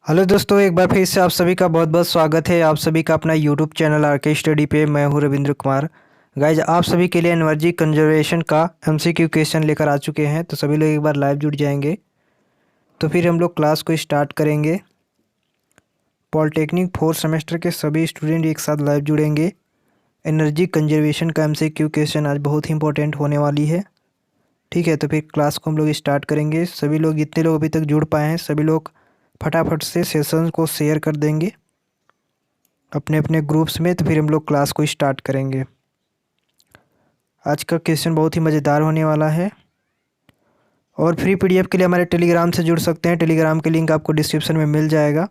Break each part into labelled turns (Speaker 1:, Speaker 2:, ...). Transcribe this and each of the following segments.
Speaker 1: Hello दोस्तों, एक बार फिर से आप सभी का बहुत बहुत स्वागत है। आप सभी का अपना यूट्यूब चैनल आर के स्टडी पे। मैं हूं रविंद्र कुमार। गाइज, आप सभी के लिए एनर्जी कंजर्वेशन का एमसीक्यू क्वेश्चन लेकर आ चुके हैं। तो सभी लोग एक बार लाइव जुड़ जाएंगे तो फिर हम लोग क्लास को स्टार्ट करेंगे। पॉलिटेक्निक फोर्थ सेमेस्टर के सभी स्टूडेंट एक साथ लाइव जुड़ेंगे। एनर्जी कंजर्वेशन का एमसीक्यू क्वेश्चन आज बहुत ही इंपॉर्टेंट होने वाली है। ठीक है, तो फिर क्लास को हम लोग स्टार्ट करेंगे। सभी लोग, जितने लोग अभी तक जुड़ पाए हैं, सभी लोग फटाफट से सेशन को शेयर कर देंगे अपने अपने ग्रुप्स में। तो फिर हम लोग क्लास को स्टार्ट करेंगे। आज का क्वेश्चन बहुत ही मज़ेदार होने वाला है। और फ्री पीडीएफ के लिए हमारे टेलीग्राम से जुड़ सकते हैं। टेलीग्राम के लिंक आपको डिस्क्रिप्शन में मिल जाएगा।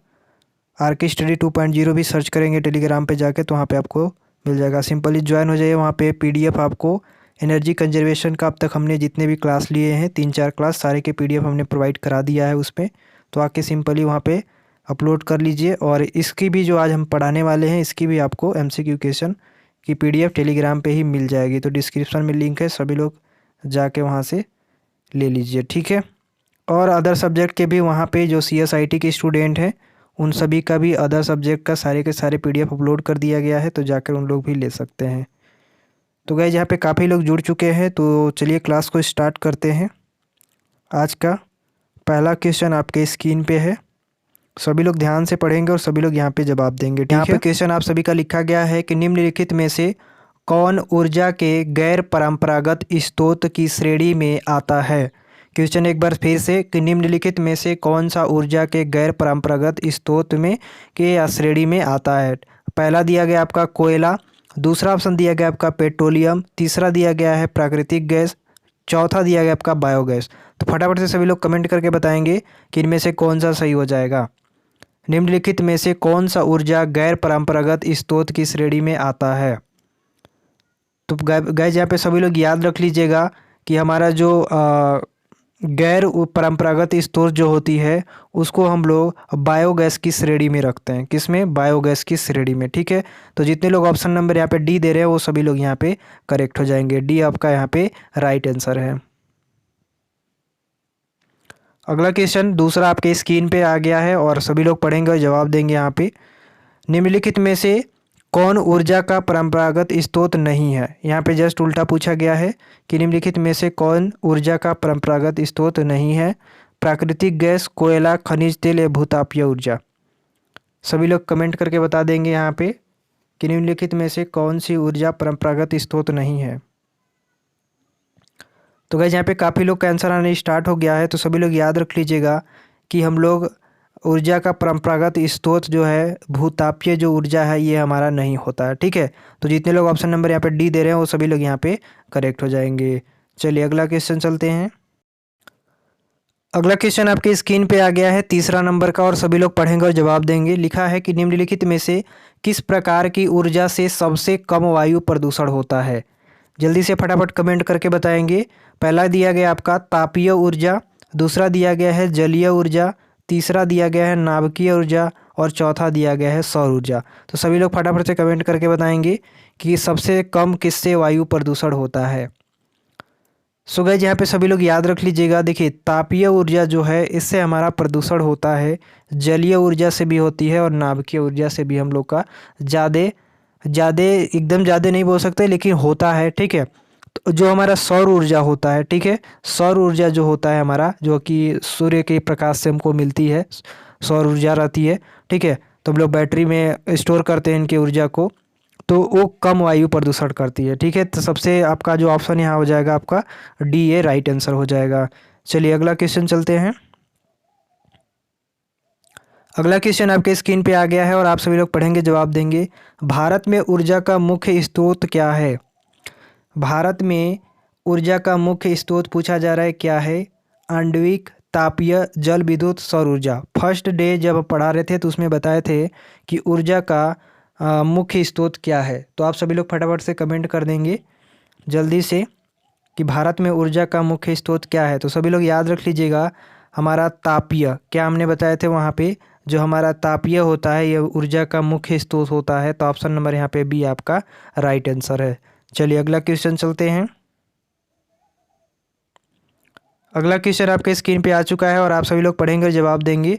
Speaker 1: आर के स्टडी 2.0 भी सर्च करेंगे टेलीग्राम पे जाके, तो वहाँ पे आपको मिल जाएगा। सिंपली ज्वाइन हो जाइए। वहाँ पे पीडीएफ आपको एनर्जी कंजर्वेशन का अब तक हमने जितने भी क्लास लिए हैं, 3-4 क्लास, सारे के पीडीएफ हमने प्रोवाइड करा दिया है उसमें। तो आके सिंपली वहाँ पे अपलोड कर लीजिए। और इसकी भी जो आज हम पढ़ाने वाले हैं, इसकी भी आपको एमसीक्यू क्वेश्चन की पीडीएफ टेलीग्राम पे ही मिल जाएगी। तो डिस्क्रिप्शन में लिंक है, सभी लोग जाके वहाँ से ले लीजिए। ठीक है। और अदर सब्जेक्ट के भी वहाँ पे जो CSIT के स्टूडेंट हैं, उन सभी का भी अदर सब्जेक्ट का सारे के सारे पीडीएफ अपलोड कर दिया गया है, तो जाकर उन लोग भी ले सकते हैं। तो गाइस, यहाँ पे काफ़ी लोग जुड़ चुके हैं, तो चलिए क्लास को स्टार्ट करते हैं। आज का पहला क्वेश्चन आपके स्क्रीन पे है। सभी लोग ध्यान से पढ़ेंगे और सभी लोग यहाँ पे जवाब देंगे। यहाँ पे क्वेश्चन आप सभी का लिखा गया है कि निम्नलिखित में से कौन ऊर्जा के गैर परंपरागत स्रोत की श्रेणी में आता है। क्वेश्चन एक बार फिर से कि निम्नलिखित में से कौन सा ऊर्जा के गैर परंपरागत स्रोत में के या श्रेणी में आता है। पहला दिया गया आपका कोयला, दूसरा ऑप्शन दिया गया आपका पेट्रोलियम, तीसरा दिया गया है प्राकृतिक गैस, चौथा दिया गया आपका बायोगैस। तो फटाफट से सभी लोग कमेंट करके बताएंगे कि इनमें से कौन सा सही हो जाएगा। निम्नलिखित में से कौन सा ऊर्जा गैर परंपरागत स्रोत की श्रेणी में आता है। तो गाइस, यहाँ पे सभी लोग याद रख लीजिएगा कि हमारा जो गैर परंपरागत स्रोत जो होती है, उसको हम लोग बायोगैस की श्रेणी में रखते हैं। किसमें? बायोगैस की श्रेणी में। ठीक है। तो जितने लोग ऑप्शन नंबर यहाँ पे डी दे रहे हैं, वो सभी लोग यहाँ पे करेक्ट हो जाएंगे। डी आपका यहाँ पे राइट आंसर है। अगला क्वेश्चन दूसरा आपके स्क्रीन पे आ गया है और सभी लोग पढ़ेंगे और जवाब देंगे। यहाँ पे निम्नलिखित में से कौन ऊर्जा का परंपरागत स्रोत नहीं है। यहाँ पे जस्ट उल्टा पूछा गया है कि निम्नलिखित में से कौन ऊर्जा का परंपरागत स्रोत नहीं है। प्राकृतिक गैस, कोयला, खनिज तेल या भूतापीय ऊर्जा। सभी लोग कमेंट करके बता देंगे यहाँ पे कि निम्नलिखित में से कौन सी ऊर्जा परंपरागत स्रोत नहीं है। तो गाइस, यहाँ पे काफ़ी लोग का आंसर आने स्टार्ट हो गया है। तो सभी लोग याद रख लीजिएगा कि हम लोग ऊर्जा का परंपरागत स्रोत जो है, भूतापीय जो ऊर्जा है, ये हमारा नहीं होता है। ठीक है। तो जितने लोग ऑप्शन नंबर यहाँ पे डी दे रहे हैं, वो सभी लोग यहाँ पे करेक्ट हो जाएंगे। चलिए अगला क्वेश्चन चलते हैं। अगला क्वेश्चन आपके स्क्रीन पे आ गया है, तीसरा नंबर का, और सभी लोग पढ़ेंगे और जवाब देंगे। लिखा है कि निम्नलिखित में से किस प्रकार की ऊर्जा से सबसे कम वायु प्रदूषण होता है। जल्दी से फटाफट कमेंट करके बताएंगे। पहला दिया गया आपका तापीय ऊर्जा, दूसरा दिया गया है जलीय ऊर्जा, तीसरा दिया गया है नाभिकीय ऊर्जा और चौथा दिया गया है सौर ऊर्जा। तो सभी लोग फटाफट से कमेंट करके बताएंगे कि सबसे कम किससे वायु प्रदूषण होता है। सो गाइस, यहाँ पे सभी लोग याद रख लीजिएगा। देखिए, तापीय ऊर्जा जो है, इससे हमारा प्रदूषण होता है। जलीय ऊर्जा से भी होती है और नाभिकीय ऊर्जा से भी हम लोग का ज़्यादा ज़्यादा एकदम ज़्यादा नहीं बोल सकते, लेकिन होता है। ठीक है। तो जो हमारा सौर ऊर्जा होता है, ठीक है, सौर ऊर्जा जो होता है हमारा, जो कि सूर्य के प्रकाश से हमको मिलती है, सौर ऊर्जा रहती है। ठीक है। तो हम लोग बैटरी में स्टोर करते हैं इनकी ऊर्जा को, तो वो कम वायु प्रदूषण करती है। ठीक है। तो सबसे आपका जो ऑप्शन यहाँ हो जाएगा, आपका डी ए राइट आंसर हो जाएगा। चलिए अगला क्वेश्चन चलते हैं। अगला क्वेश्चन आपके स्क्रीन पे आ गया है और आप सभी लोग पढ़ेंगे, जवाब देंगे। भारत में ऊर्जा का मुख्य स्रोत क्या है। भारत में ऊर्जा का मुख्य स्रोत पूछा जा रहा है, क्या है? आणविक, तापीय, जल विद्युत, सौर ऊर्जा। फर्स्ट डे जब पढ़ा रहे थे तो उसमें बताए थे कि ऊर्जा का मुख्य स्रोत क्या है। तो आप सभी लोग फटाफट से कमेंट कर देंगे जल्दी से कि भारत में ऊर्जा का मुख्य स्रोत क्या है। तो सभी लोग याद रख लीजिएगा, हमारा तापीय, क्या हमने बताए थे वहाँ पे, जो हमारा तापीय होता है, ये ऊर्जा का मुख्य स्रोत होता है। तो ऑप्शन नंबर यहाँ पे बी आपका राइट आंसर है। चलिए अगला क्वेश्चन चलते हैं। अगला क्वेश्चन आपके स्क्रीन पे आ चुका है और आप सभी लोग पढ़ेंगे और जवाब देंगे।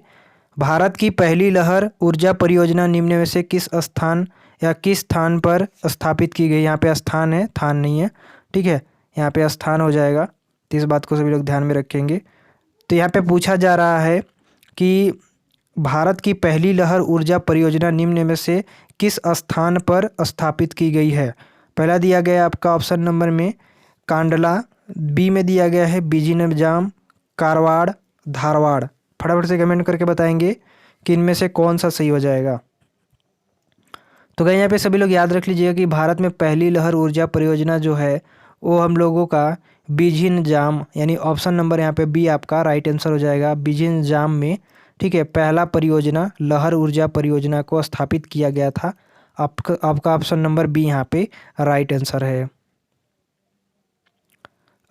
Speaker 1: भारत की पहली लहर ऊर्जा परियोजना निम्न में से किस स्थान या किस स्थान पर स्थापित की गई। यहाँ पे स्थान है, थान नहीं है, ठीक है, यहाँ पे स्थान हो जाएगा। तो इस बात को सभी लोग ध्यान में रखेंगे। तो यहाँ पे पूछा जा रहा है कि भारत की पहली लहर ऊर्जा परियोजना निम्न में से किस स्थान पर स्थापित की गई है। पहला दिया गया है आपका ऑप्शन नंबर में कांडला, बी में दिया गया है बिजिनजाम, कारवाड़, धारवाड़। फटाफट से कमेंट करके बताएंगे कि इनमें से कौन सा सही हो जाएगा। तो गाइस यहाँ पे सभी लोग याद रख लीजिएगा कि भारत में पहली लहर ऊर्जा परियोजना जो है वो हम लोगों का बिजिनजाम, यानी ऑप्शन नंबर यहाँ पे बी आपका राइट आंसर हो जाएगा। बिजिनजाम में, ठीक है, पहला परियोजना लहर ऊर्जा परियोजना को स्थापित किया गया था। आपका ऑप्शन नंबर बी यहाँ पे राइट आंसर है।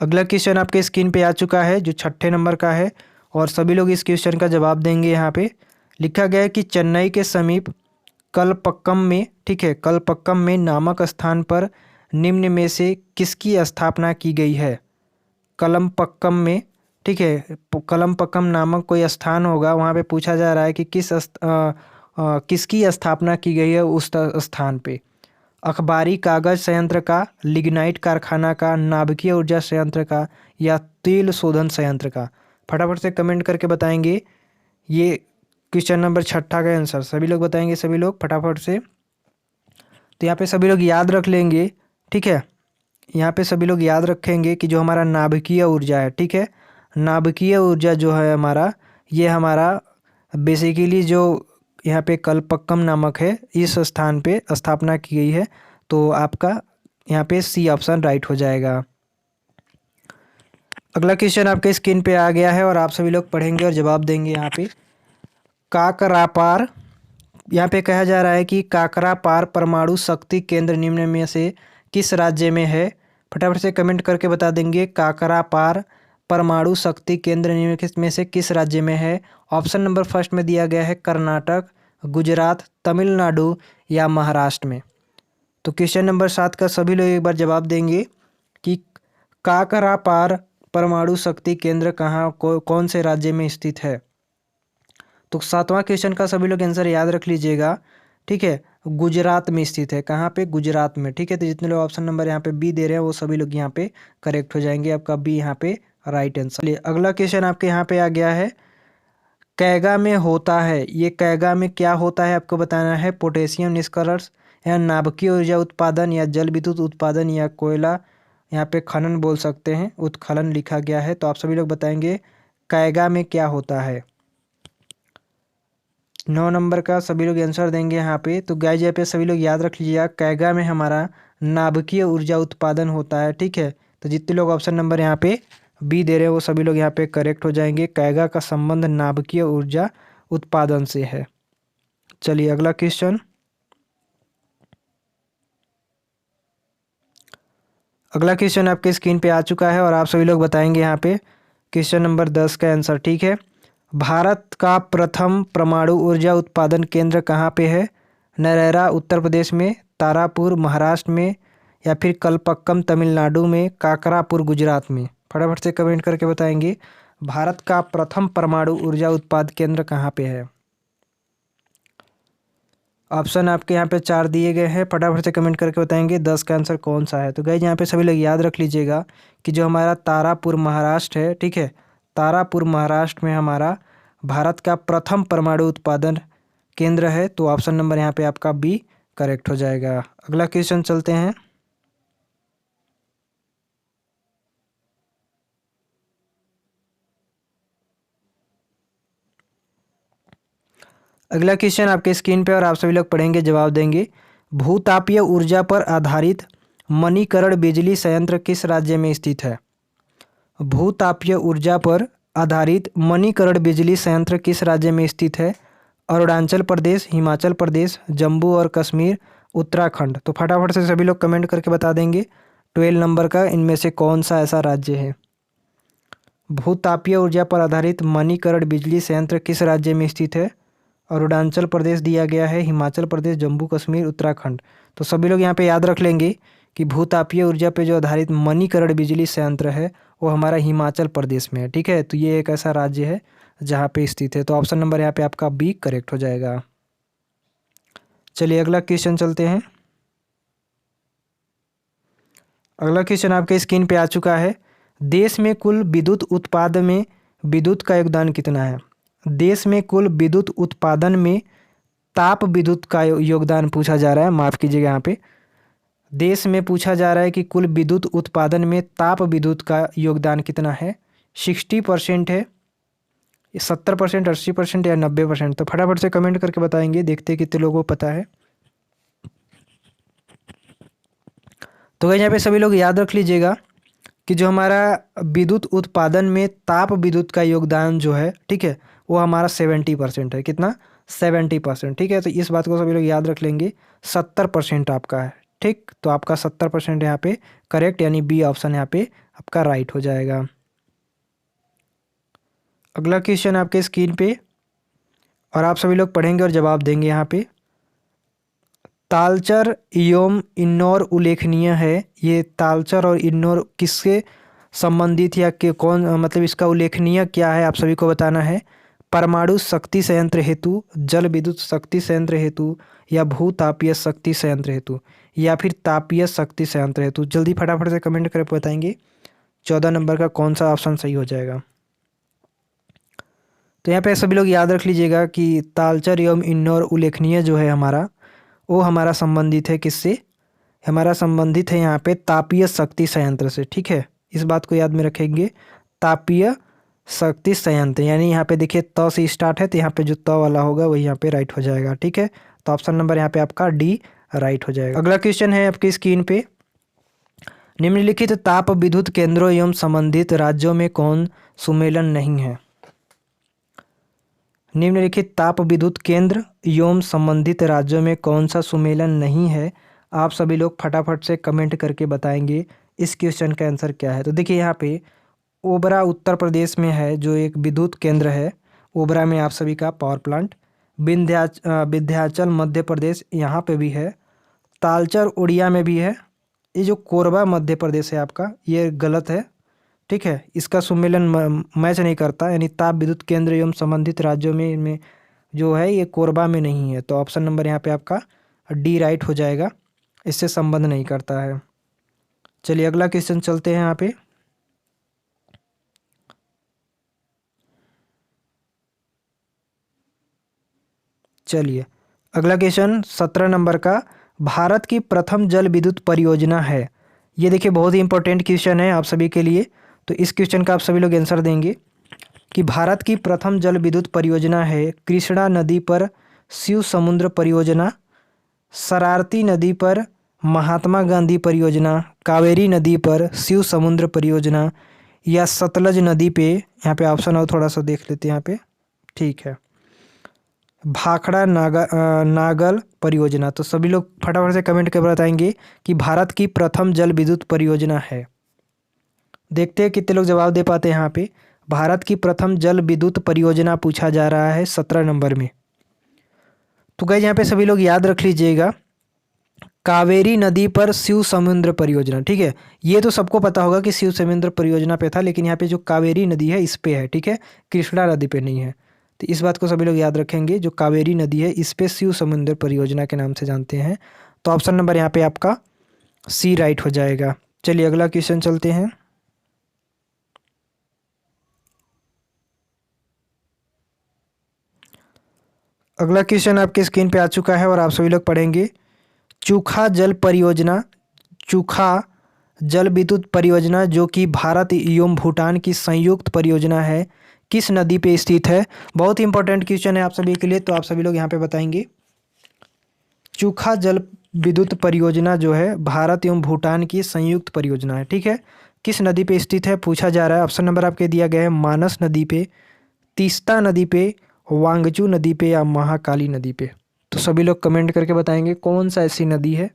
Speaker 1: अगला क्वेश्चन आपके स्क्रीन पे आ चुका है जो 6ठे नंबर का है और सभी लोग इस क्वेश्चन का जवाब देंगे। यहाँ पे लिखा गया है कि चेन्नई के समीप कलपक्कम में, ठीक है, कलपक्कम में नामक स्थान पर निम्न में से किसकी स्थापना की गई है। कलमपक्कम में, ठीक है, कलमपक्कम नामक कोई स्थान होगा, वहाँ पे पूछा जा रहा है कि किसकी स्थापना की गई है उस स्थान पे। अखबारी कागज संयंत्र का, लिग्नाइट कारखाना का, नाभिकीय ऊर्जा संयंत्र का या तेल शोधन संयंत्र का। फटाफट से कमेंट करके बताएंगे ये क्वेश्चन नंबर 6ठा का आंसर। सभी लोग बताएंगे, सभी लोग फटाफट से। तो यहाँ पे सभी लोग याद रख लेंगे, ठीक है, यहाँ पे सभी लोग याद रखेंगे कि जो हमारा नाभिकीय ऊर्जा है, ठीक है, नाभिकीय ऊर्जा जो है हमारा, ये हमारा बेसिकली जो यहाँ पे कलपक्कम नामक है इस स्थान पे स्थापना की गई है। तो आपका यहाँ पे सी ऑप्शन राइट हो जाएगा। अगला क्वेश्चन आपके स्क्रीन पे आ गया है और आप सभी लोग पढ़ेंगे और जवाब देंगे। यहाँ पे काकरापार, यहाँ पे कहा जा रहा है कि काकरापार परमाणु शक्ति केंद्र निम्न में से किस राज्य में है। फटाफट से कमेंट करके बता देंगे काकरापार परमाणु शक्ति केंद्र निम्न में से किस राज्य में है। ऑप्शन नंबर फर्स्ट में दिया गया है कर्नाटक, गुजरात, तमिलनाडु या महाराष्ट्र में। तो क्वेश्चन नंबर 7 का सभी लोग एक बार जवाब देंगे कि काकरापार परमाणु शक्ति केंद्र कौन से राज्य में स्थित है। तो 7वां क्वेश्चन का सभी लोग आंसर याद रख लीजिएगा, ठीक है, गुजरात में स्थित है। कहाँ पे? गुजरात में, ठीक है। तो जितने लोग ऑप्शन नंबर यहाँ पे बी दे रहे हैं वो सभी लोग यहाँ पे करेक्ट हो जाएंगे। आपका बी यहाँ पे राइट आंसर। अगला क्वेश्चन आपके यहाँ पे आ गया है, कैगा में होता है, ये कैगा में क्या होता है आपको बताना है। पोटेशियम निष्कर्ष या नाभिकीय ऊर्जा उत्पादन या जल विद्युत उत्पादन या कोयला, यहाँ पे खनन बोल सकते हैं, उत्खनन लिखा गया है। तो आप सभी लोग बताएंगे कैगा में क्या होता है। 9 नंबर का सभी लोग आंसर देंगे यहाँ पे। तो गाइस यहाँ पे सभी लोग याद रख लीजिएगा कैगा में हमारा नाभिकीय ऊर्जा उत्पादन होता है, ठीक है। तो जितने लोग ऑप्शन नंबर यहाँ पे बी दे रहे हैं वो सभी लोग यहाँ पे करेक्ट हो जाएंगे। कैगा का संबंध नाभिकीय ऊर्जा उत्पादन से है। चलिए अगला क्वेश्चन। अगला क्वेश्चन आपके स्क्रीन पे आ चुका है और आप सभी लोग बताएंगे यहाँ पे क्वेश्चन नंबर 10 का आंसर, ठीक है। भारत का प्रथम परमाणु ऊर्जा उत्पादन केंद्र कहाँ पे है। नरेरा उत्तर प्रदेश में, तारापुर महाराष्ट्र में या फिर कलपक्कम तमिलनाडु में, काकरापुर गुजरात में। फटाफट से कमेंट करके बताएंगे भारत का प्रथम परमाणु ऊर्जा उत्पादन केंद्र कहाँ पे है। ऑप्शन आपके यहाँ पे 4 दिए गए हैं। फटाफट से कमेंट करके बताएंगे 10 का आंसर कौन सा है। तो गाइस यहाँ पे सभी लोग याद रख लीजिएगा कि जो हमारा तारापुर महाराष्ट्र है, ठीक है, तारापुर महाराष्ट्र में हमारा भारत का प्रथम परमाणु उत्पादन केंद्र है। तो ऑप्शन नंबर यहाँ पे आपका बी करेक्ट हो जाएगा। अगला क्वेश्चन चलते हैं। अगला क्वेश्चन आपके स्क्रीन पे और आप सभी लोग पढ़ेंगे जवाब देंगे। भूतापीय ऊर्जा पर आधारित मणिकरण बिजली संयंत्र किस राज्य में स्थित है। भूतापीय ऊर्जा पर आधारित मणिकरण बिजली संयंत्र किस राज्य में स्थित है। अरुणाचल प्रदेश, हिमाचल प्रदेश, जम्मू और कश्मीर, उत्तराखंड। तो फटाफट से सभी लोग कमेंट करके बता देंगे 12 नंबर का इनमें से कौन सा ऐसा राज्य है। भूतापीय ऊर्जा पर आधारित मणिकरण बिजली संयंत्र किस राज्य में स्थित है। अरुणाचल प्रदेश दिया गया है, हिमाचल प्रदेश, जम्मू कश्मीर, उत्तराखंड। तो सभी लोग यहाँ पे याद रख लेंगे कि भूतापीय ऊर्जा पे जो आधारित मणिकरण बिजली संयंत्र है वो हमारा हिमाचल प्रदेश में है, ठीक है। तो ये एक ऐसा राज्य है जहाँ पे स्थित है। तो ऑप्शन नंबर यहाँ पे आपका बी करेक्ट हो जाएगा। चलिए अगला क्वेश्चन चलते हैं। अगला क्वेश्चन आपके स्क्रीन पे आ चुका है। देश में कुल विद्युत उत्पादन में विद्युत का योगदान कितना है? देश में कुल विद्युत उत्पादन में ताप विद्युत का योगदान पूछा जा रहा है। माफ़ कीजिएगा, यहाँ पे देश में पूछा जा रहा है कि कुल विद्युत उत्पादन में ताप विद्युत का योगदान कितना है। 60% है, 70%, 80% या 90%? तो फटाफट से कमेंट करके बताएंगे, देखते हैं कितने लोगों को पता है। तो गाइस यहाँ पे सभी लोग याद रख लीजिएगा कि जो हमारा विद्युत उत्पादन में ताप विद्युत का योगदान जो है, ठीक है, वो हमारा 70% है। कितना? 70%। ठीक है, तो इस बात को सभी लोग याद रख लेंगे। 70% आपका है, ठीक। तो आपका 70% यहाँ पे करेक्ट, यानी बी ऑप्शन यहाँ पे आपका राइट हो जाएगा। अगला क्वेश्चन आपके स्क्रीन पे, और आप सभी लोग पढ़ेंगे और जवाब देंगे। यहाँ पे तालचर एवं इन्नौर उल्लेखनीय है। ये तालचर और इन्नौर किससे संबंधित या कि कौन, मतलब इसका उल्लेखनीय क्या है, आप सभी को बताना है। परमाणु शक्ति संयंत्र हेतु, जल विद्युत शक्ति संयंत्र हेतु, या भूतापीय शक्ति संयंत्र हेतु, या फिर तापीय शक्ति संयंत्र हेतु? जल्दी फटाफट से कमेंट करके बताएंगे 14 नंबर का कौन सा ऑप्शन सही हो जाएगा। तो यहाँ पे सभी लोग याद रख लीजिएगा कि तालचर एवं इन्नौर उल्लेखनीय जो है हमारा, वो हमारा संबंधित है किससे? हमारा संबंधित है यहाँ पे तापीय शक्ति संयंत्र से। ठीक है, इस बात को याद में रखेंगे, तापीय शक्ति संयंत्र। यानी यहाँ पे देखिए त से स्टार्ट है, तो यहाँ पे जो त वाला होगा वही यहाँ पे राइट हो जाएगा। ठीक है, तो ऑप्शन नंबर यहाँ पे आपका डी राइट हो जाएगा। अगला क्वेश्चन है आपकी स्क्रीन पे, निम्नलिखित ताप विद्युत केंद्रों एवं संबंधित राज्यों में कौन सुमेलन नहीं है? निम्नलिखित ताप विद्युत केंद्र एवं संबंधित राज्यों में कौन सा सुमेलन नहीं है? आप सभी लोग फटाफट से कमेंट करके बताएंगे इस क्वेश्चन का आंसर क्या है। तो देखिए यहाँ पे ओबरा उत्तर प्रदेश में है, जो एक विद्युत केंद्र है। ओबरा में आप सभी का पावर प्लांट। विंध्याचल मध्य प्रदेश, यहाँ पे भी है। तालचर उड़िया में भी है। ये जो कोरबा मध्य प्रदेश है आपका, ये गलत है। ठीक है, इसका सुमेलन मैच नहीं करता, यानी ताप विद्युत केंद्र एवं संबंधित राज्यों में जो है ये कोरबा में नहीं है। तो ऑप्शन नंबर यहाँ पे आपका डी राइट हो जाएगा, इससे संबंध नहीं करता है। चलिए अगला क्वेश्चन चलते हैं यहाँ पे। चलिए अगला क्वेश्चन 17 नंबर का, भारत की प्रथम जल विद्युत परियोजना है। ये देखिए बहुत ही इंपॉर्टेंट क्वेश्चन है आप सभी के लिए। तो इस क्वेश्चन का आप सभी लोग आंसर देंगे कि भारत की प्रथम जल विद्युत परियोजना है कृष्णा नदी पर शिव समुद्र परियोजना, शरारती नदी पर महात्मा गांधी परियोजना, कावेरी नदी पर शिव समुद्र परियोजना, या सतलज नदी पे, यहाँ पे ऑप्शन और थोड़ा सा देख लेते हैं यहाँ पे। ठीक है, भाखड़ा नागल परियोजना। तो सभी लोग फटाफट से कमेंट कर बताएंगे कि भारत की प्रथम जल विद्युत परियोजना है। देखते हैं कितने लोग जवाब दे पाते हैं। यहाँ पे भारत की प्रथम जल विद्युत परियोजना पूछा जा रहा है 17 नंबर में। तो गाइस यहाँ पे सभी लोग याद रख लीजिएगा, कावेरी नदी पर शिव समुद्र परियोजना। ठीक है, ये तो सबको पता होगा कि शिव समुद्र परियोजना पे था, लेकिन यहाँ पे जो कावेरी नदी है इस पे है। ठीक है, कृष्णा नदी पे नहीं है। तो इस बात को सभी लोग याद रखेंगे, जो कावेरी नदी है इस पे शिव समुद्र परियोजना के नाम से जानते हैं। तो ऑप्शन नंबर यहाँ पे आपका सी राइट हो जाएगा। चलिए अगला क्वेश्चन चलते हैं। अगला क्वेश्चन आपके स्क्रीन पे आ चुका है और आप सभी लोग पढ़ेंगे। चूखा जल परियोजना, चूखा जल विद्युत परियोजना जो कि भारत एवं भूटान की संयुक्त परियोजना है, किस नदी पे स्थित है? बहुत ही इंपॉर्टेंट क्वेश्चन है आप सभी के लिए, तो आप सभी लोग यहाँ पे बताएंगे। चूखा जल विद्युत परियोजना जो है भारत एवं भूटान की संयुक्त परियोजना है। ठीक है, किस नदी पे स्थित है पूछा जा रहा है। ऑप्शन नंबर आपके दिया गया है मानस नदी पे, तीस्ता नदी पे, वांगचू नदी पे, या महाकाली नदी पे। तो सभी लोग कमेंट करके बताएंगे कौन सा ऐसी नदी है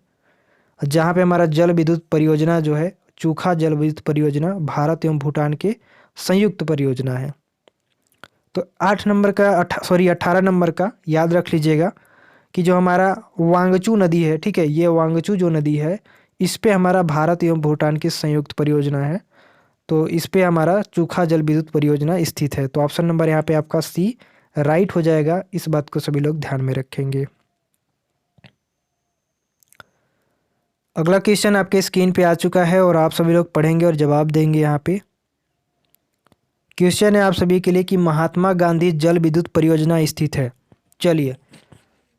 Speaker 1: जहाँ पे हमारा जल विद्युत परियोजना जो है, चूखा जल विद्युत परियोजना भारत एवं भूटान के संयुक्त परियोजना है। तो 18 नंबर का याद रख लीजिएगा कि जो हमारा वांगचू नदी है, ठीक है, ये वांगचू जो नदी है इस पे हमारा भारत एवं भूटान की संयुक्त परियोजना है। तो इस पे हमारा चूखा जल विद्युत परियोजना स्थित है। तो ऑप्शन नंबर यहाँ पे आपका सी राइट हो जाएगा। इस बात को सभी लोग ध्यान में रखेंगे। अगला क्वेश्चन आपके स्क्रीन पे आ चुका है और आप सभी लोग पढ़ेंगे और जवाब देंगे। यहाँ पे क्वेश्चन है आप सभी के लिए कि महात्मा गांधी जल विद्युत परियोजना स्थित है। चलिए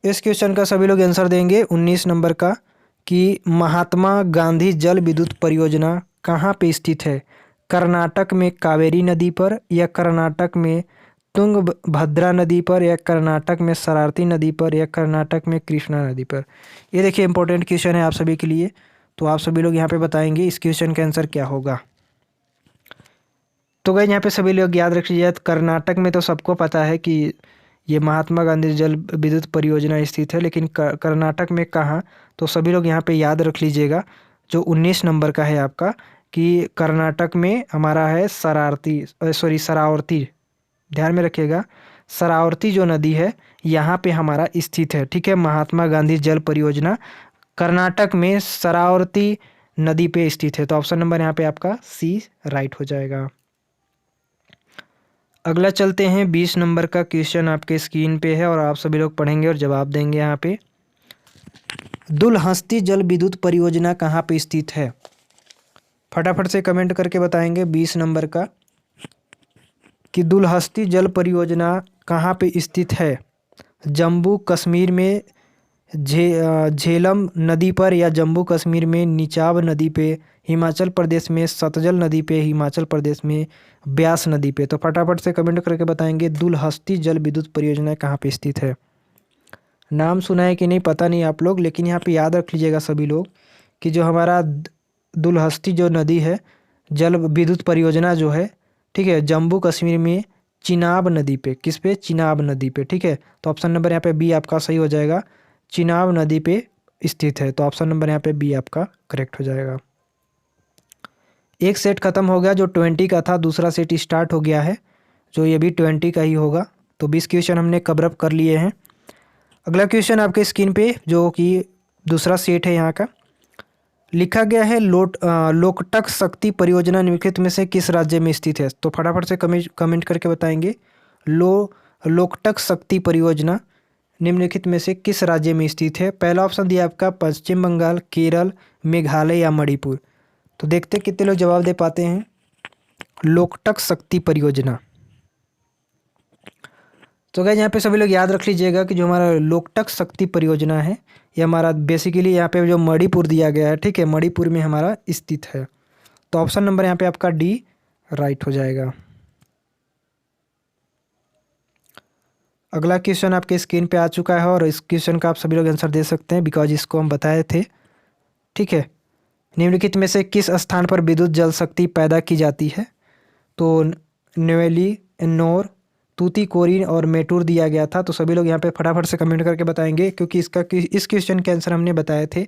Speaker 1: इस क्वेश्चन का सभी लोग आंसर देंगे 19 नंबर का, कि महात्मा गांधी जल विद्युत परियोजना कहाँ पे स्थित है। कर्नाटक में कावेरी नदी पर, या कर्नाटक में तुंगभद्रा नदी पर, या कर्नाटक में शरारती नदी पर, या कर्नाटक में कृष्णा नदी पर। ये देखिए इंपॉर्टेंट क्वेश्चन है आप सभी के लिए। तो आप सभी लोग यहाँ पे बताएंगे इस क्वेश्चन का आंसर क्या होगा। तो गाइस यहाँ पे सभी लोग याद रख लीजिए, कर्नाटक में तो सबको पता है कि ये महात्मा गांधी जल विद्युत परियोजना स्थित है, लेकिन कर्नाटक में कहाँ, तो सभी लोग यहाँ पे याद रख लीजिएगा जो 19 नंबर का है आपका, कि कर्नाटक में हमारा है शरावती। ध्यान में रखिएगा, शरावती जो नदी है यहाँ पे हमारा स्थित है। ठीक है, महात्मा गांधी जल परियोजना कर्नाटक में शरावती नदी पे स्थित है। तो ऑप्शन नंबर यहाँ पे आपका सी राइट हो जाएगा। अगला चलते हैं 20 नंबर का क्वेश्चन आपके स्क्रीन पे है और आप सभी लोग पढ़ेंगे और जवाब देंगे। यहाँ पे दुलहस्ती जल विद्युत परियोजना कहाँ पे स्थित है। फटाफट से कमेंट करके बताएंगे 20 नंबर का, कि दुलहस्ती जल परियोजना कहाँ पे स्थित है। जम्मू कश्मीर में झेलम नदी पर, या जम्मू कश्मीर में निचाब नदी पे, हिमाचल प्रदेश में सतलज नदी पे, हिमाचल प्रदेश में ब्यास नदी पे। तो फटाफट से कमेंट करके बताएंगे दुलहस्ती जल विद्युत परियोजना कहाँ पे स्थित है। नाम सुना है कि नहीं पता नहीं आप लोग, लेकिन यहाँ पे याद रख लीजिएगा सभी लोग कि जो हमारा दुलहस्ती जो नदी है जल विद्युत परियोजना जो है, ठीक है, जम्मू कश्मीर में चिनाब नदी पे, किस पे, चिनाब नदी पे। ठीक है, तो ऑप्शन नंबर यहाँ पे बी आपका सही हो जाएगा, चिनाब नदी पे स्थित है। तो ऑप्शन नंबर यहाँ पे बी आपका करेक्ट हो जाएगा। एक सेट खत्म हो गया जो 20 का था, दूसरा सेट स्टार्ट हो गया है जो ये भी 20 का ही होगा। तो 20 क्वेश्चन हमने कवरअप कर लिए हैं। अगला क्वेश्चन आपके स्क्रीन पे जो कि दूसरा सेट है यहाँ का, लिखा गया है लोकटक शक्ति परियोजना निम्नलिखित में से किस राज्य में स्थित है। तो फटाफट से कमेंट करके बताएंगे लोकटक शक्ति परियोजना निम्नलिखित में से किस राज्य में स्थित है। पहला ऑप्शन दिया आपका पश्चिम बंगाल, केरल, मेघालय या मणिपुर। तो देखते कितने लोग जवाब दे पाते हैं। लोकटक शक्ति परियोजना, तो गाइस यहाँ पे सभी लोग याद रख लीजिएगा कि जो हमारा लोकटक शक्ति परियोजना है ये हमारा बेसिकली यहाँ पे जो मणिपुर दिया गया है, ठीक है, मणिपुर में हमारा स्थित है। तो ऑप्शन नंबर यहाँ पे आपका डी राइट हो जाएगा। अगला क्वेश्चन आपके स्क्रीन पे आ चुका है और इस क्वेश्चन का आप सभी लोग आंसर दे सकते हैं बिकॉज इसको हम बताए थे। ठीक है, निम्नलिखित में से किस स्थान पर विद्युत जल शक्ति पैदा की जाती है। तो न्यूएली, एन्नौर, तूतीकोरिन और मेटूर दिया गया था। तो सभी लोग यहाँ पे फटाफट से कमेंट करके बताएंगे क्योंकि इस क्वेश्चन के आंसर हमने बताए थे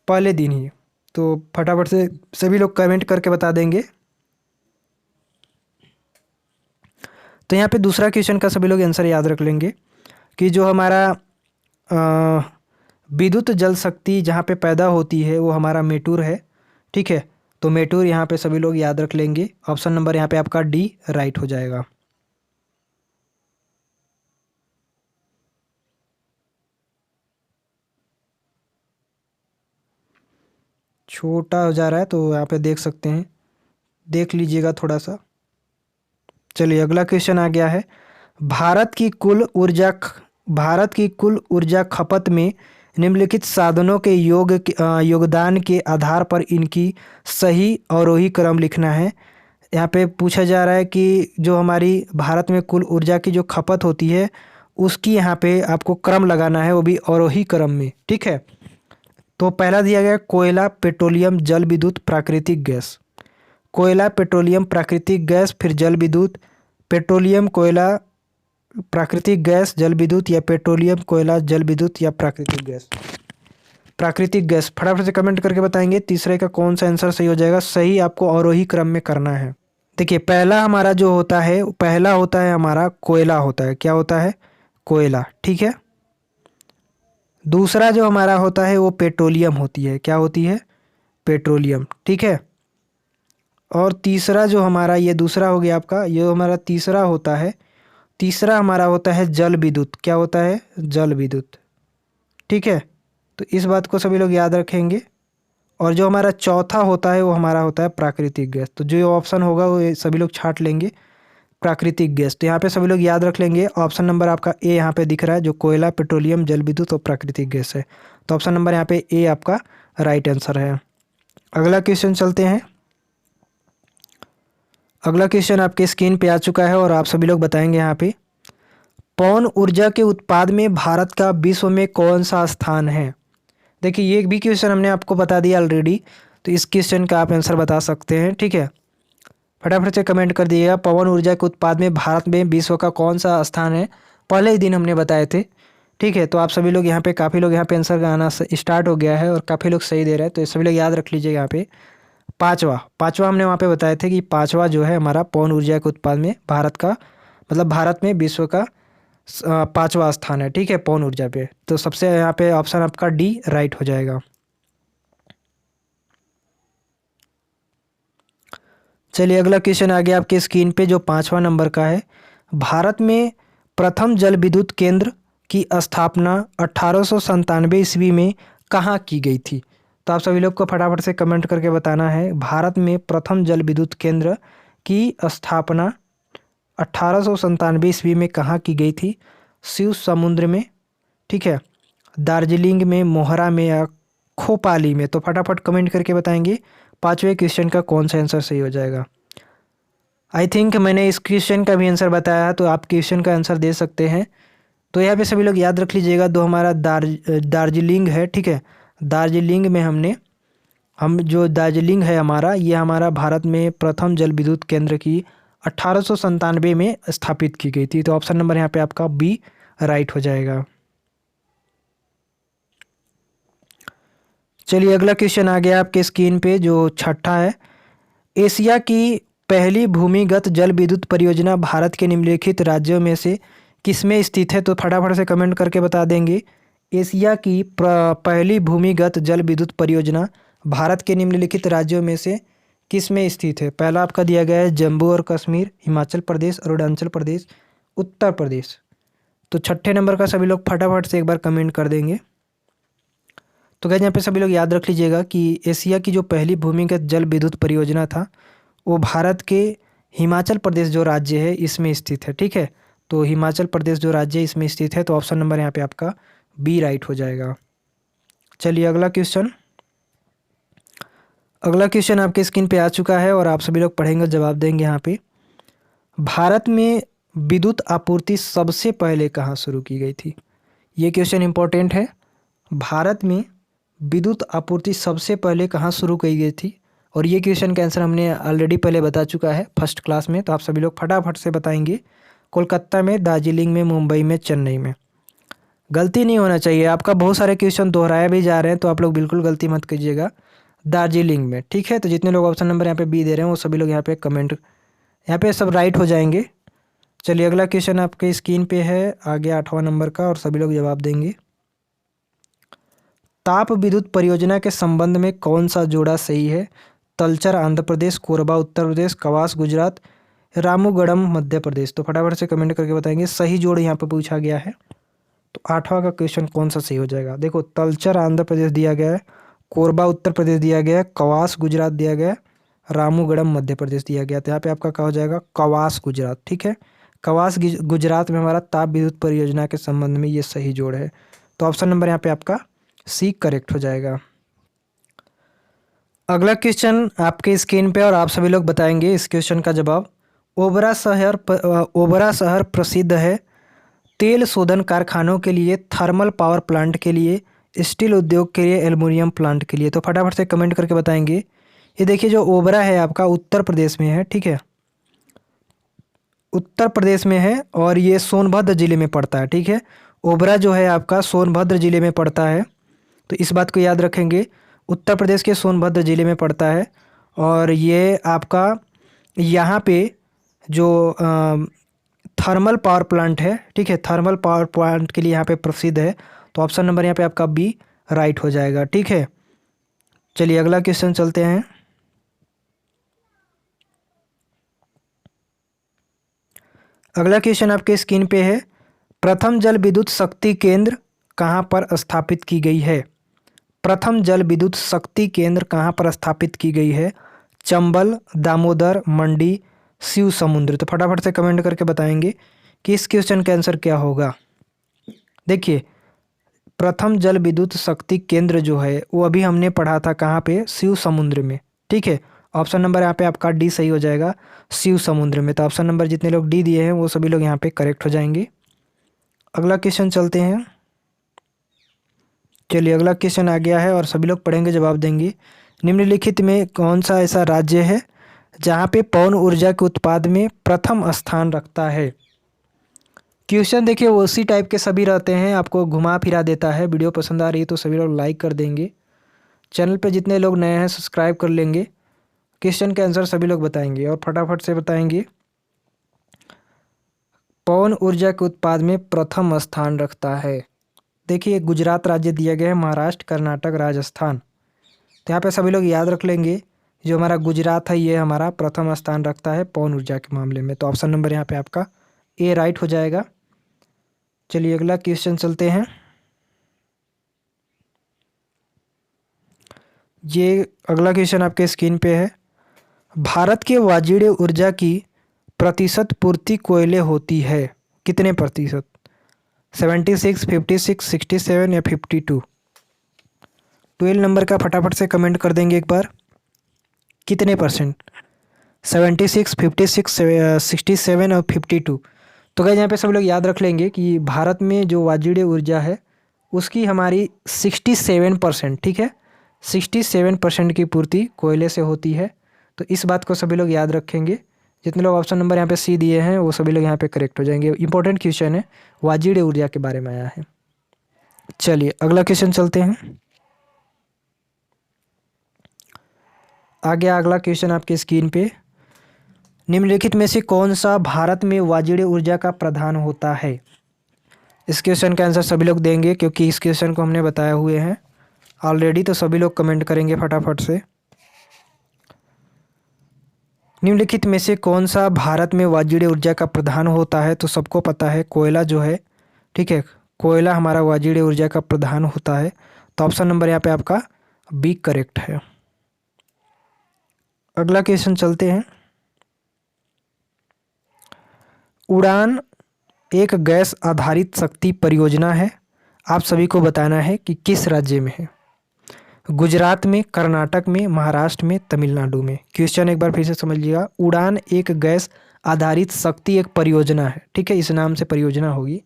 Speaker 1: पहले दिन ही। तो फटाफट से सभी लोग कमेंट करके बता देंगे। तो यहाँ पे दूसरा क्वेश्चन का सभी लोग आंसर याद रख लेंगे कि जो हमारा विद्युत जल शक्ति जहाँ पे पैदा होती है वो हमारा मेटूर है। ठीक है, तो मेटूर यहाँ पे सभी लोग याद रख लेंगे। ऑप्शन नंबर यहाँ पे आपका डी राइट हो जाएगा। छोटा हो जा रहा है तो यहाँ पे देख सकते हैं, देख लीजिएगा थोड़ा सा। चलिए अगला क्वेश्चन आ गया है, भारत की कुल ऊर्जा खपत में निम्नलिखित साधनों के योगदान के आधार पर इनकी सही अवरोही क्रम लिखना है। यहाँ पे पूछा जा रहा है कि जो हमारी भारत में कुल ऊर्जा की जो खपत होती है उसकी यहाँ पे आपको क्रम लगाना है, वो भी अवरोही क्रम में। ठीक है, तो पहला दिया गया कोयला, पेट्रोलियम, जल विद्युत, प्राकृतिक गैस। कोयला, पेट्रोलियम, प्राकृतिक गैस, फिर जल विद्युत, पेट्रोलियम, कोयला, प्राकृतिक गैस, जल विद्युत, या पेट्रोलियम, कोयला, जल विद्युत, या प्राकृतिक गैस। प्राकृतिक गैस, फटाफट से कमेंट करके बताएंगे तीसरे का कौन सा आंसर सही हो जाएगा। सही आपको अवरोही क्रम में करना है। देखिए पहला हमारा जो होता है, पहला होता है हमारा कोयला होता है। क्या होता है? कोयला। ठीक है, दूसरा जो हमारा होता है वो पेट्रोलियम होती है। क्या होती है? पेट्रोलियम। ठीक है, और तीसरा जो हमारा ये दूसरा हो गया आपका, ये हमारा तीसरा होता है, तीसरा हमारा होता है जल विद्युत। क्या होता है? जल विद्युत। ठीक है, तो इस बात को सभी लोग याद रखेंगे। और जो हमारा चौथा होता है वो हमारा होता है प्राकृतिक गैस। तो जो ऑप्शन होगा वो ये सभी लोग छांट लेंगे, प्राकृतिक गैस। तो यहाँ पे सभी लोग याद रख लेंगे, ऑप्शन नंबर आपका ए यहाँ पे दिख रहा है, जो कोयला, पेट्रोलियम, जल विद्युत और प्राकृतिक गैस है। तो ऑप्शन नंबर यहाँ पे ए आपका राइट आंसर है। अगला क्वेश्चन चलते हैं। अगला क्वेश्चन आपके स्क्रीन पे आ चुका है और आप सभी लोग बताएंगे यहाँ पे, पवन ऊर्जा के उत्पाद में भारत का विश्व में कौन सा स्थान है? देखिए ये भी क्वेश्चन हमने आपको बता दिया ऑलरेडी, तो इस क्वेश्चन का आप आंसर बता सकते हैं। ठीक है, फटाफट से कमेंट कर दिएगा, पवन ऊर्जा के उत्पाद में भारत में विश्व का कौन सा स्थान है? पहले ही दिन हमने बताए थे। ठीक है, तो आप सभी लोग यहाँ पे, काफ़ी लोग यहाँ पे आंसर का आना स्टार्ट हो गया है और काफ़ी लोग सही दे रहे हैं, तो सभी लोग याद रख लीजिएगा। यहाँ पे पाँचवा हमने वहाँ पे बताए थे कि पाँचवा जो है हमारा पवन ऊर्जा के उत्पाद में भारत का, मतलब भारत में विश्व का पाँचवा स्थान है। ठीक है, पवन ऊर्जा पे। तो सबसे यहाँ पे ऑप्शन आपका डी राइट हो जाएगा। चलिए अगला क्वेश्चन आ गया आपके स्क्रीन पे, जो 5वां नंबर का है। भारत में प्रथम जल विद्युत केंद्र की स्थापना 1897 ईस्वी में कहाँ की गई थी? तो आप सभी लोग को फटाफट से कमेंट करके बताना है, भारत में प्रथम जल विद्युत केंद्र की स्थापना 1897 ईस्वी में कहाँ की गई थी? शिव समुद्र में, ठीक है, दार्जिलिंग में, मोहरा में या खोपाली में? तो फटाफट कमेंट करके बताएंगे 5वें क्वेश्चन का कौन सा आंसर सही हो जाएगा। आई थिंक मैंने इस क्वेश्चन का भी आंसर बताया है, तो आप क्वेश्चन का आंसर दे सकते हैं। तो यहाँ पे सभी लोग याद रख लीजिएगा, दो हमारा दार्जिलिंग है। ठीक है, दार्जिलिंग में हम जो दार्जिलिंग है हमारा, ये हमारा भारत में प्रथम जल विद्युत केंद्र की 1897 में स्थापित की गई थी। तो ऑप्शन नंबर यहाँ पे आपका बी राइट हो जाएगा। चलिए अगला क्वेश्चन आ गया आपके स्क्रीन पे, जो छठा है। एशिया की पहली भूमिगत जल विद्युत परियोजना भारत के निम्नलिखित राज्यों में से किसमें स्थित है? तो फटाफट से कमेंट करके बता देंगे, एशिया की पहली भूमिगत जल विद्युत परियोजना भारत के निम्नलिखित राज्यों में से किस में स्थित है? पहला आपका दिया गया है जम्मू और कश्मीर, हिमाचल प्रदेश, अरुणाचल प्रदेश, उत्तर प्रदेश। तो छठे नंबर का सभी लोग फटाफट से एक बार कमेंट कर देंगे। तो गाइस यहाँ पे सभी लोग याद रख लीजिएगा कि एशिया की जो पहली भूमिगत जल विद्युत परियोजना था वो भारत के हिमाचल प्रदेश जो राज्य है इसमें स्थित है। ठीक है, तो हिमाचल प्रदेश जो राज्य है इसमें स्थित है। तो ऑप्शन नंबर यहाँ पे आपका बी राइट हो जाएगा। चलिए अगला क्वेश्चन आपके स्क्रीन पे आ चुका है और आप सभी लोग पढ़ेंगे, जवाब देंगे। यहाँ पे भारत में विद्युत आपूर्ति सबसे पहले कहाँ शुरू की गई थी? ये क्वेश्चन इंपॉर्टेंट है। भारत में विद्युत आपूर्ति सबसे पहले कहाँ शुरू की गई थी? और ये क्वेश्चन का आंसर हमने ऑलरेडी पहले बता चुका है फर्स्ट क्लास में। तो आप सभी लोग फटाफट से बताएंगे, कोलकाता में, दार्जिलिंग में, मुंबई में, चेन्नई में। गलती नहीं होना चाहिए आपका, बहुत सारे क्वेश्चन दोहराए भी जा रहे हैं, तो आप लोग बिल्कुल गलती मत कीजिएगा। दार्जिलिंग में। ठीक है, तो जितने लोग ऑप्शन नंबर यहाँ पे बी दे रहे हैं वो सभी लोग यहाँ पे कमेंट, यहाँ पे सब राइट हो जाएंगे। चलिए अगला क्वेश्चन आपके स्क्रीन पे है, आ गया 8वां नंबर का और सभी लोग जवाब देंगे। ताप विद्युत परियोजना के संबंध में कौन सा जोड़ा सही है? तलचर आंध्र प्रदेश, कोरबा उत्तर प्रदेश, कवास गुजरात, रामूगढ़म मध्य प्रदेश। तो फटाफट से कमेंट करके बताएंगे सही जोड़ यहाँ पे पूछा गया है। तो 8वां का क्वेश्चन कौन सा सही हो जाएगा? देखो, तलचर आंध्र प्रदेश दिया गया है, कोरबा उत्तर प्रदेश दिया गया है, कवास गुजरात दिया गया है, रामूगढ़म मध्य प्रदेश दिया गया। तो यहाँ पे आपका क्या हो जाएगा? कवास गुजरात। ठीक है, कवास गुजरात में हमारा ताप विद्युत परियोजना के संबंध में ये सही जोड़ है। तो ऑप्शन नंबर यहाँ पे आपका सी करेक्ट हो जाएगा। अगला क्वेश्चन आपके स्क्रीन पे और आप सभी लोग बताएंगे इस क्वेश्चन का जवाब। ओबरा शहर प्रसिद्ध है तेल शोधन कारखानों के लिए, थर्मल पावर प्लांट के लिए, स्टील उद्योग के लिए, एल्युमिनियम प्लांट के लिए। तो फटाफट से कमेंट करके बताएंगे। ये देखिए, जो ओबरा है आपका उत्तर प्रदेश में है। ठीक है, उत्तर प्रदेश में है और ये सोनभद्र जिले में पड़ता है। ठीक है, ओबरा जो है आपका सोनभद्र जिले में पड़ता है, तो इस बात को याद रखेंगे, उत्तर प्रदेश के सोनभद्र जिले में पड़ता है। और ये आपका यहाँ पे जो थर्मल पावर प्लांट है, ठीक है, थर्मल पावर प्लांट के लिए यहाँ पे प्रसिद्ध है। तो ऑप्शन नंबर यहाँ पे आपका बी राइट हो जाएगा। ठीक है, चलिए अगला क्वेश्चन चलते हैं। अगला क्वेश्चन आपके स्क्रीन पे है, प्रथम जल विद्युत शक्ति केंद्र कहाँ पर स्थापित की गई है? प्रथम जल विद्युत शक्ति केंद्र कहाँ पर स्थापित की गई है? चंबल, दामोदर, मंडी, शिव समुद्र। तो फटाफट से कमेंट करके बताएंगे कि इस क्वेश्चन का आंसर क्या होगा। देखिए, प्रथम जल विद्युत शक्ति केंद्र जो है वो अभी हमने पढ़ा था कहाँ पे? शिव समुद्र में। ठीक है, ऑप्शन नंबर यहाँ पे आपका डी सही हो जाएगा, शिव समुद्र में। तो ऑप्शन नंबर जितने लोग डी दिए हैं वो सभी लोग यहाँ पे करेक्ट हो जाएंगे। अगला क्वेश्चन चलते हैं। चलिए, अगला क्वेश्चन आ गया है और सभी लोग पढ़ेंगे, जवाब देंगे। निम्नलिखित में कौन सा ऐसा राज्य है जहाँ पे पवन ऊर्जा के उत्पाद में प्रथम स्थान रखता है? क्वेश्चन देखिए वो उसी टाइप के सभी रहते हैं, आपको घुमा फिरा देता है। वीडियो पसंद आ रही है तो सभी लोग लाइक कर देंगे। चैनल पे जितने लोग नए हैं सब्सक्राइब कर लेंगे। क्वेश्चन के आंसर सभी लोग बताएंगे और फटाफट से बताएंगे। पवन ऊर्जा के उत्पाद में प्रथम स्थान रखता है। देखिए, गुजरात राज्य दिया गया है, महाराष्ट्र, कर्नाटक, राजस्थान। तो यहाँ पे सभी लोग याद रख लेंगे, जो हमारा गुजरात है ये हमारा प्रथम स्थान रखता है पवन ऊर्जा के मामले में। तो ऑप्शन नंबर यहाँ पे आपका ए राइट हो जाएगा। चलिए, अगला क्वेश्चन चलते हैं। ये अगला क्वेश्चन आपके स्क्रीन पे है, भारत के वाजिड़ ऊर्जा की प्रतिशत पूर्ति कोयले होती है, कितने प्रतिशत? 76, 56, 67 या 52? 12 नंबर का फटाफट से कमेंट कर देंगे एक बार, कितने परसेंट? 76, 56, 67 और 52। तो गाइस यहाँ पे सब लोग याद रख लेंगे कि भारत में जो वाजिड़ ऊर्जा है उसकी हमारी 67%, ठीक है, 67% की पूर्ति कोयले से होती है। तो इस बात को सभी लोग याद रखेंगे। जितने लोग ऑप्शन नंबर यहाँ पे सी दिए हैं वो सभी लोग यहाँ पे करेक्ट हो जाएंगे। इंपॉर्टेंट क्वेश्चन है, वाजिड़ ऊर्जा के बारे में आया है। चलिए, अगला क्वेश्चन चलते हैं। आ गया अगला क्वेश्चन आपके स्क्रीन पे, निम्नलिखित में से कौन सा भारत में वाजिड़ ऊर्जा का प्रधान होता है? इस क्वेश्चन का आंसर सभी लोग देंगे क्योंकि इस क्वेश्चन को हमने बताए हुए हैं ऑलरेडी। तो सभी लोग कमेंट करेंगे फटाफट से। निम्नलिखित में से कौन सा भारत में वाजिड़ ऊर्जा का प्रधान होता है? तो सबको पता है कोयला जो है, ठीक है, कोयला हमारा वाजिड़ ऊर्जा का प्रधान होता है। तो ऑप्शन नंबर यहाँ पे आपका बी करेक्ट है। अगला क्वेश्चन चलते हैं। उड़ान एक गैस आधारित शक्ति परियोजना है, आप सभी को बताना है कि किस राज्य में है? गुजरात में, कर्नाटक में, महाराष्ट्र में, तमिलनाडु में। क्वेश्चन एक बार फिर से समझिएगा, उड़ान एक गैस आधारित शक्ति एक परियोजना है, ठीक है, इस नाम से परियोजना होगी।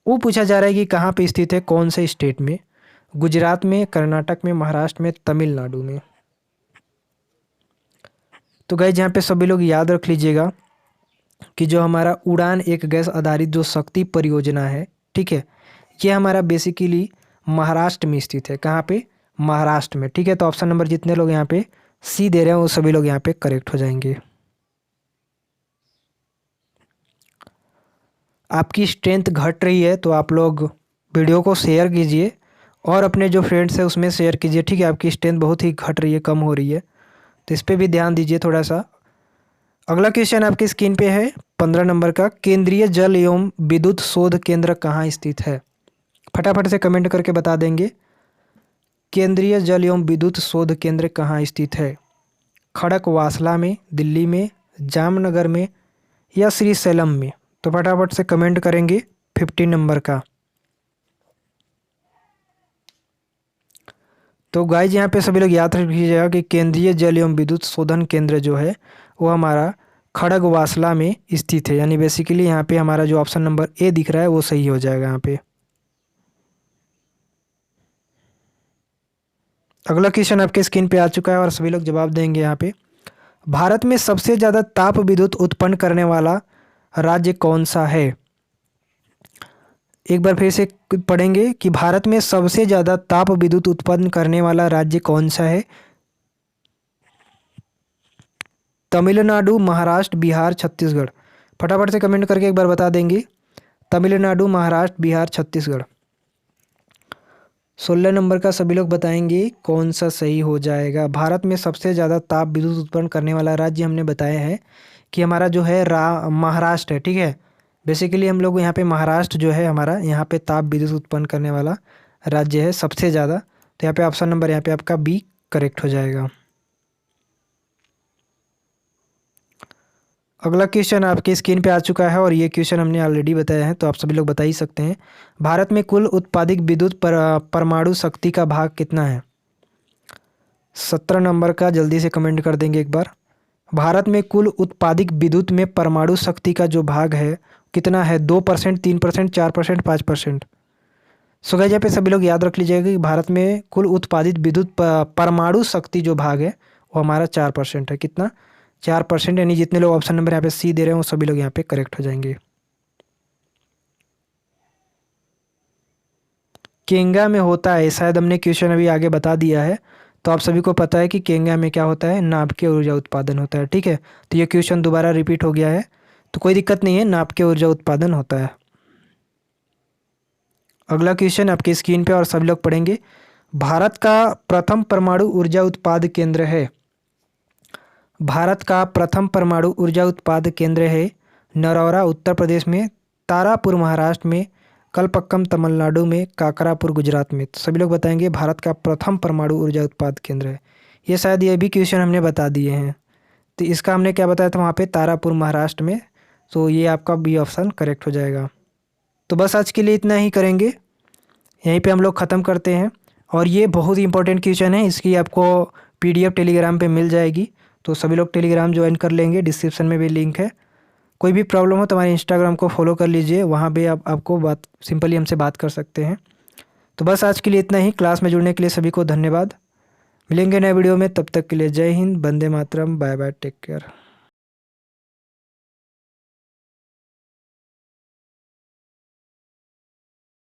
Speaker 1: वो पूछा जा रहा है कि कहाँ पे स्थित है, कौन से स्टेट में? गुजरात में, कर्नाटक में, महाराष्ट्र में, तमिलनाडु में। तो गाइस यहाँ पे सभी लोग याद रख लीजिएगा कि जो हमारा उड़ान एक गैस आधारित जो शक्ति परियोजना है, ठीक है, ये हमारा बेसिकली महाराष्ट्र में स्थित है। कहाँ पे? महाराष्ट्र में, ठीक है। तो ऑप्शन नंबर जितने लोग यहाँ पे सी दे रहे हैं वो सभी लोग यहाँ पे करेक्ट हो जाएंगे। आपकी स्ट्रेंथ घट रही है तो आप लोग वीडियो को शेयर कीजिए और अपने जो फ्रेंड्स हैं उसमें शेयर कीजिए, ठीक है। आपकी स्ट्रेंथ बहुत ही घट रही है, कम हो रही है, तो इस पर भी ध्यान दीजिए थोड़ा सा। अगला क्वेश्चन आपकी स्क्रीन पे है 15 नंबर का, केंद्रीय जल एवं विद्युत शोध केंद्र कहाँ स्थित है? फटाफट से कमेंट करके बता देंगे, केंद्रीय जल एवं विद्युत शोध केंद्र कहाँ स्थित है? खड़कवासला में, दिल्ली में, जामनगर में या श्रीशैलम में? तो फटाफट से कमेंट करेंगे 15 नंबर का। तो गाइज यहाँ पे सभी लोग याद रखिएगा कि केंद्रीय जल एवं विद्युत शोधन केंद्र जो है वो हमारा खड़गवासला में स्थित है, यानी बेसिकली यहाँ पे हमारा जो ऑप्शन नंबर ए दिख रहा है वो सही हो जाएगा यहाँ पे। अगला क्वेश्चन आपके स्क्रीन पे आ चुका है और सभी लोग जवाब देंगे यहाँ पे। भारत में सबसे ज़्यादा ताप विद्युत उत्पन्न करने वाला राज्य कौन सा है? एक बार फिर से पढ़ेंगे कि भारत में सबसे ज़्यादा ताप विद्युत उत्पन्न करने वाला राज्य कौन सा है? तमिलनाडु, महाराष्ट्र, बिहार, छत्तीसगढ़। फटाफट से कमेंट करके एक बार बता देंगे, तमिलनाडु, महाराष्ट्र, बिहार, छत्तीसगढ़। 16 नंबर का सभी लोग बताएंगे कौन सा सही हो जाएगा। भारत में सबसे ज़्यादा ताप विद्युत उत्पन्न करने वाला राज्य हमने बताया है कि हमारा जो है महाराष्ट्र है, ठीक है। बेसिकली हम लोग यहाँ पे महाराष्ट्र जो है हमारा, यहाँ पे ताप विद्युत उत्पन्न करने वाला राज्य है सबसे ज़्यादा। तो यहाँ पे ऑप्शन नंबर यहाँ पे आपका बी करेक्ट हो जाएगा। अगला क्वेश्चन आपके स्क्रीन पे आ चुका है और ये क्वेश्चन हमने ऑलरेडी बताया है, तो आप सभी लोग बता ही सकते हैं। भारत में कुल उत्पादित विद्युत परमाणु शक्ति का भाग कितना है? 17 नंबर का जल्दी से कमेंट कर देंगे एक बार। भारत में कुल उत्पादित विद्युत में परमाणु शक्ति का जो भाग है कितना है? 2%, 3%, 4%, 5%। सो गाइस यहाँ पे सभी लोग याद रख लीजिएगा कि भारत में कुल उत्पादित विद्युत परमाणु शक्ति जो भाग है वो हमारा 4% है। कितना? 4%। यानी जितने लोग ऑप्शन नंबर यहाँ पे सी दे रहे हैं वो सभी लोग यहाँ पे करेक्ट हो जाएंगे। केंगा में होता है, शायद हमने क्वेश्चन अभी आगे बता दिया है, तो आप सभी को पता है कि केंगा में क्या होता है? नाभिकीय ऊर्जा उत्पादन होता है। ठीक है, तो ये क्वेश्चन दोबारा रिपीट हो गया है, तो कोई दिक्कत नहीं है, नाभिकीय ऊर्जा उत्पादन होता है। अगला क्वेश्चन आपके स्क्रीन पे और सभी लोग पढ़ेंगे। भारत का प्रथम परमाणु ऊर्जा उत्पाद केंद्र है। भारत का प्रथम परमाणु ऊर्जा उत्पाद केंद्र है नरौरा उत्तर प्रदेश में, तारापुर महाराष्ट्र में, कलपक्कम तमिलनाडु में, काकरापुर गुजरात में। तो सभी लोग बताएंगे भारत का प्रथम परमाणु ऊर्जा उत्पाद केंद्र है। ये शायद ये भी क्वेश्चन हमने बता दिए हैं, तो इसका हमने क्या बताया था वहाँ पे? तारापुर महाराष्ट्र में। तो ये आपका बी ऑप्शन करेक्ट हो जाएगा। तो बस आज के लिए इतना ही करेंगे, यहीं पे हम लोग ख़त्म करते हैं। और ये बहुत ही इंपॉर्टेंट क्वेश्चन है, इसकी आपको पीडीएफ टेलीग्राम पे मिल जाएगी, तो सभी लोग टेलीग्राम ज्वाइन कर लेंगे, डिस्क्रिप्शन में भी लिंक है। कोई भी प्रॉब्लम हो तो हमारे इंस्टाग्राम को फॉलो कर लीजिए, वहाँ पे आपको बात सिंपली हमसे बात कर सकते हैं। तो बस आज के लिए इतना ही। क्लास में जुड़ने के लिए सभी को धन्यवाद। मिलेंगे नए वीडियो में, तब तक के लिए जय Hind, Vande Mataram, bye bye, take care.